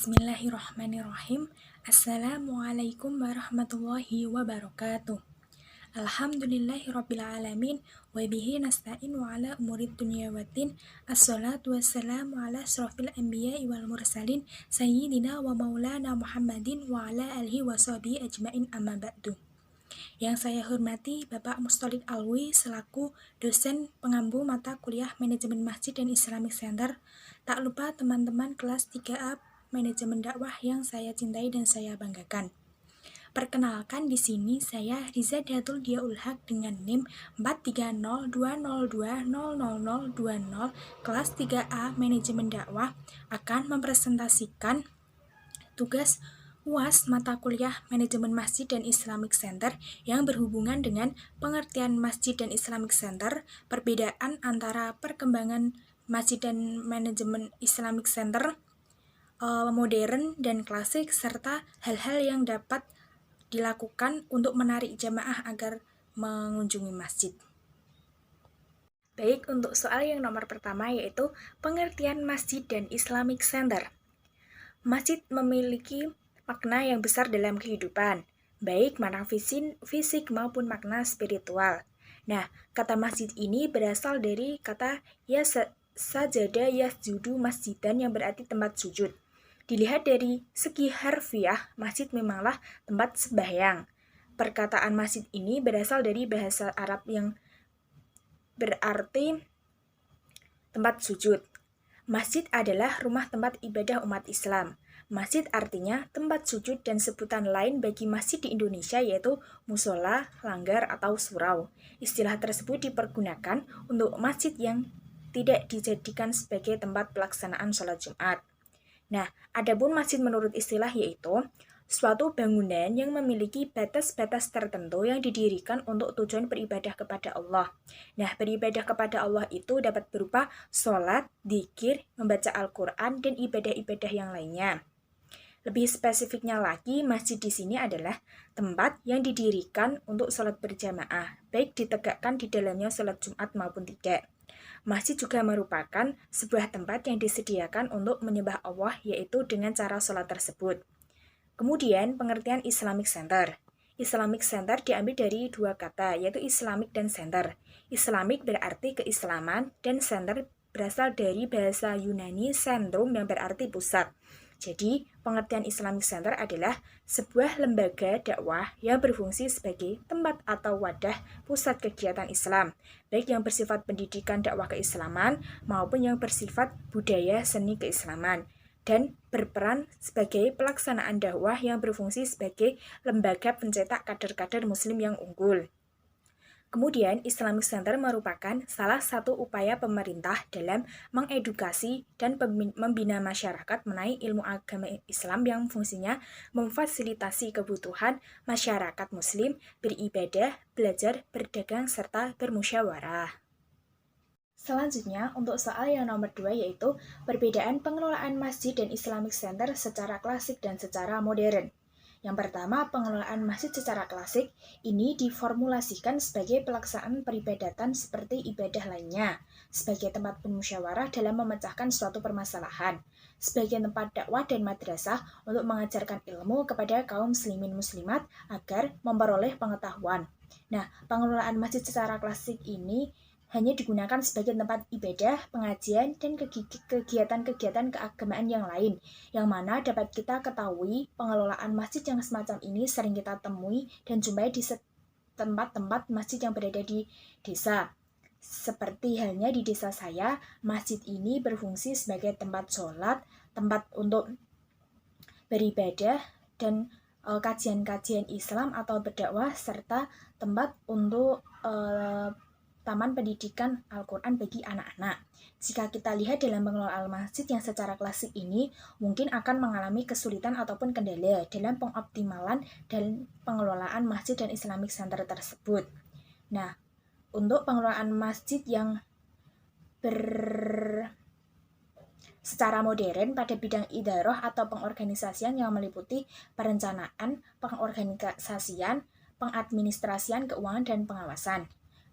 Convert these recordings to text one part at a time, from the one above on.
Bismillahirrahmanirrahim. Assalamualaikum warahmatullahi wabarakatuh. Alhamdulillahirrabbilalamin. Wabihi nasta'in wa ala umurid dunia waddin. Assalatu wassalamu ala asrafil anbiya'i wal mursalin Sayyidina wa maulana Muhammadin wa ala alihi wa sahbihi ajmain amma ba'du. Yang saya hormati Bapak Mustholik Alwi selaku dosen pengampu mata kuliah Manajemen Masjid dan Islamic Center. Tak lupa teman-teman kelas 3A Manajemen Dakwah yang saya cintai dan saya banggakan. Perkenalkan, di sini saya Riza Datul Diaul Haq dengan NIM 43020200020 kelas 3A Manajemen Dakwah akan mempresentasikan tugas UAS mata kuliah Manajemen Masjid dan Islamic Center yang berhubungan dengan pengertian Masjid dan Islamic Center, perbedaan antara perkembangan Masjid dan Manajemen Islamic Center, modern dan klasik, serta hal-hal yang dapat dilakukan untuk menarik jamaah agar mengunjungi masjid. Baik, untuk soal yang nomor pertama yaitu pengertian Masjid dan Islamic Center. Masjid memiliki makna yang besar dalam kehidupan, baik makna fisik maupun makna spiritual. Nah, kata masjid ini berasal dari kata sajada yasjudu masjidan yang berarti tempat sujud. Dilihat dari segi harfiah, masjid memanglah tempat sembahyang. Perkataan masjid ini berasal dari bahasa Arab yang berarti tempat sujud. Masjid adalah rumah tempat ibadah umat Islam. Masjid artinya tempat sujud, dan sebutan lain bagi masjid di Indonesia yaitu musola, langgar, atau surau. Istilah tersebut dipergunakan untuk masjid yang tidak dijadikan sebagai tempat pelaksanaan sholat Jumat. Nah, adapun masjid menurut istilah yaitu suatu bangunan yang memiliki batas-batas tertentu yang didirikan untuk tujuan beribadah kepada Allah. Nah, beribadah kepada Allah itu dapat berupa sholat, dzikir, membaca Al-Quran, dan ibadah-ibadah yang lainnya. Lebih spesifiknya lagi, masjid di sini adalah tempat yang didirikan untuk sholat berjamaah, baik ditegakkan di dalamnya sholat Jumat maupun tidak. Masjid juga merupakan sebuah tempat yang disediakan untuk menyembah Allah, yaitu dengan cara sholat tersebut. Kemudian, pengertian Islamic Center. Islamic Center diambil dari dua kata, yaitu Islamic dan Center. Islamic berarti keislaman, dan Center berasal dari bahasa Yunani centrum yang berarti pusat. Jadi, pengertian Islamic Center adalah sebuah lembaga dakwah yang berfungsi sebagai tempat atau wadah pusat kegiatan Islam, baik yang bersifat pendidikan dakwah keislaman maupun yang bersifat budaya seni keislaman, dan berperan sebagai pelaksanaan dakwah yang berfungsi sebagai lembaga pencetak kader-kader muslim yang unggul. Kemudian, Islamic Center merupakan salah satu upaya pemerintah dalam mengedukasi dan membina masyarakat mengenai ilmu agama Islam yang fungsinya memfasilitasi kebutuhan masyarakat muslim beribadah, belajar, berdagang, serta bermusyawarah. Selanjutnya, untuk soal yang nomor 2 yaitu perbedaan pengelolaan masjid dan Islamic Center secara klasik dan secara modern. Yang pertama, pengelolaan masjid secara klasik ini diformulasikan sebagai pelaksanaan peribadatan seperti ibadah lainnya, sebagai tempat bermusyawarah dalam memecahkan suatu permasalahan, sebagai tempat dakwah dan madrasah untuk mengajarkan ilmu kepada kaum muslimin muslimat agar memperoleh pengetahuan. Nah, pengelolaan masjid secara klasik ini hanya digunakan sebagai tempat ibadah, pengajian, dan kegiatan-kegiatan keagamaan yang lain, yang mana dapat kita ketahui pengelolaan masjid yang semacam ini sering kita temui dan jumpai di tempat-tempat masjid yang berada di desa. Seperti halnya di desa saya, masjid ini berfungsi sebagai tempat sholat, tempat untuk beribadah, dan kajian-kajian Islam atau berdakwah, serta tempat untuk taman pendidikan Al-Quran bagi anak-anak. Jika kita lihat dalam pengelolaan masjid yang secara klasik ini, mungkin akan mengalami kesulitan ataupun kendala dalam pengoptimalan dan pengelolaan masjid dan Islamic Center tersebut. Nah, untuk pengelolaan masjid yang secara modern pada bidang idarah atau pengorganisasian yang meliputi perencanaan, pengorganisasian, pengadministrasian, keuangan, dan pengawasan.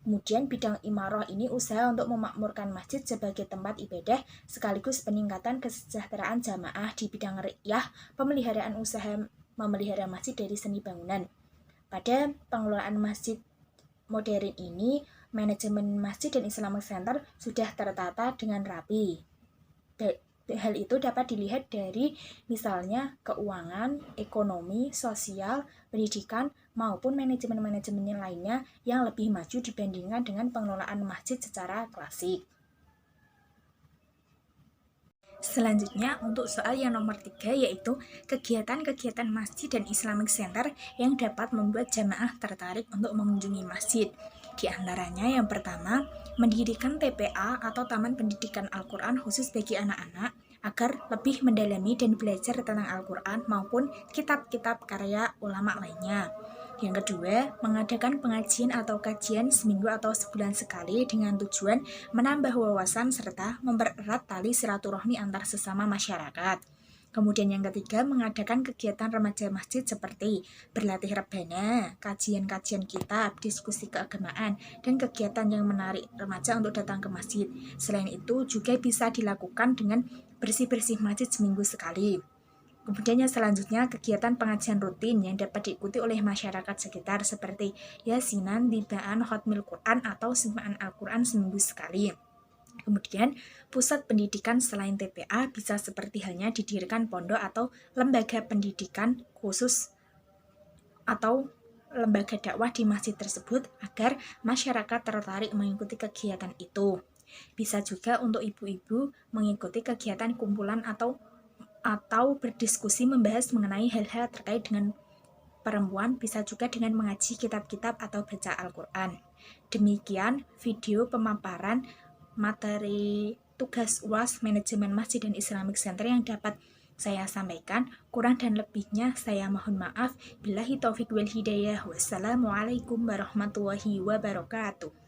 Kemudian bidang imarah ini usaha untuk memakmurkan masjid sebagai tempat ibadah sekaligus peningkatan kesejahteraan jamaah di bidang ri'yah, pemeliharaan usaha memelihara masjid dari seni bangunan. Pada pengelolaan masjid modern ini, manajemen masjid dan Islamic Center sudah tertata dengan rapi. Hal itu dapat dilihat dari misalnya keuangan, ekonomi, sosial, pendidikan, maupun manajemen-manajemen lainnya yang lebih maju dibandingkan dengan pengelolaan masjid secara klasik. Selanjutnya untuk soal yang nomor 3 yaitu kegiatan-kegiatan masjid dan Islamic Center yang dapat membuat jamaah tertarik untuk mengunjungi masjid. Di antaranya yang pertama, mendirikan TPA atau Taman Pendidikan Al-Quran khusus bagi anak-anak agar lebih mendalami dan belajar tentang Al-Quran maupun kitab-kitab karya ulama lainnya. Yang kedua, mengadakan pengajian atau kajian seminggu atau sebulan sekali dengan tujuan menambah wawasan serta mempererat tali silaturahmi antar sesama masyarakat. Kemudian yang ketiga, mengadakan kegiatan remaja masjid seperti berlatih rebana, kajian-kajian kitab, diskusi keagamaan, dan kegiatan yang menarik remaja untuk datang ke masjid. Selain itu, juga bisa dilakukan dengan bersih-bersih masjid seminggu sekali. Kemudian yang selanjutnya, kegiatan pengajian rutin yang dapat diikuti oleh masyarakat sekitar seperti yasinan, tibaan, khatmil Quran, atau simpanan Al-Quran seminggu sekali. Kemudian, pusat pendidikan selain TPA bisa seperti halnya didirikan pondok atau lembaga pendidikan khusus atau lembaga dakwah di masjid tersebut agar masyarakat tertarik mengikuti kegiatan itu. Bisa juga untuk ibu-ibu mengikuti kegiatan kumpulan atau berdiskusi membahas mengenai hal-hal terkait dengan perempuan, bisa juga dengan mengaji kitab-kitab atau baca Al-Quran. Demikian video pemaparan materi tugas UAS Manajemen Masjid dan Islamic Center yang dapat saya sampaikan. Kurang dan lebihnya saya mohon maaf. Billahi taufiq wal hidayah. Wassalamualaikum warahmatullahi wabarakatuh.